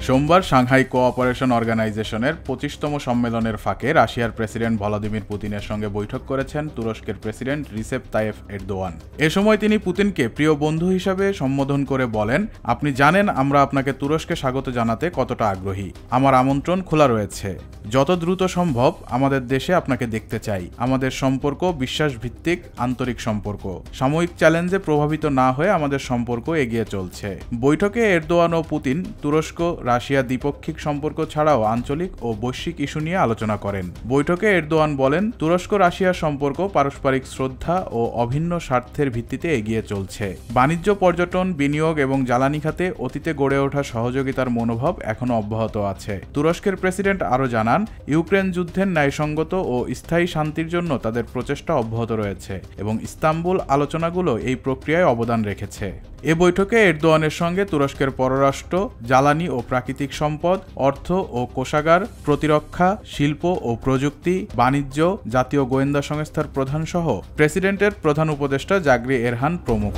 সোমবার Shanghai cooperation অর্গানাইজেশনের 25তম সম্মেলনের ফাঁকে রাশিয়ার প্রেসিডেন্ট ভলাদিমির পুতিনের সঙ্গে বৈঠক করেছেন তুরস্কের প্রেসিডেন্ট রিসেপ তাইয়েপ এরদোয়ান। এ সময় তিনি পুতিনকে প্রিয় বন্ধু হিসাবে সম্বোধন করে বলেন, আপনি জানেন আমরা আপনাকে তুরস্কে স্বাগত জানাতে কতটা আগ্রহী। আমার আমন্ত্রণ খোলা রয়েছে। যত দ্রুত সম্ভব আমাদের দেশে আপনাকে দেখতে চাই। আমাদের সম্পর্ক বিশ্বাসভিত্তিক আন্তরিক সম্পর্ক। সাময়িক চ্যালেঞ্জে প্রভাবিত না হয়ে আমাদের সম্পর্ক এগিয়ে চলছে। বৈঠকে এরদোয়ান ও পুতিন তুরস্ক রাশিয়া দ্বিপক্ষিক সম্পর্ক ছাড়াও আঞ্চলিক ও বৈশ্বিক ইস্যু নিয়ে আলোচনা করেন। বৈঠকে এরদোয়ান বলেন, তুরস্ক রাশিয়ার সম্পর্ক পারস্পরিক শ্রদ্ধা ও অভিন্ন স্বার্থের ভিত্তিতে এগিয়ে চলছে। বাণিজ্য, পর্যটন, বিনিয়োগ এবং জ্বালানি খাতে অতীতে গড়ে ওঠা সহযোগিতার মনোভাব এখনও অব্যাহত আছে। তুরস্কের প্রেসিডেন্ট আরও জানান, ইউক্রেন যুদ্ধের ন্যায়সঙ্গত ও স্থায়ী শান্তির জন্য তাদের প্রচেষ্টা অব্যাহত রয়েছে এবং ইস্তাম্বুল আলোচনাগুলো এই প্রক্রিয়ায় অবদান রেখেছে। এ বৈঠকে এরদোয়ানের সঙ্গে তুরস্কের পররাষ্ট্র, জ্বালানি ও প্রাকৃতিক সম্পদ, অর্থ ও কোষাগার, প্রতিরক্ষা, শিল্প ও প্রযুক্তি, বাণিজ্য, জাতীয় গোয়েন্দা সংস্থার প্রধান সহ প্রেসিডেন্টের প্রধান উপদেষ্টা জাগরি এরহান প্রমুখ।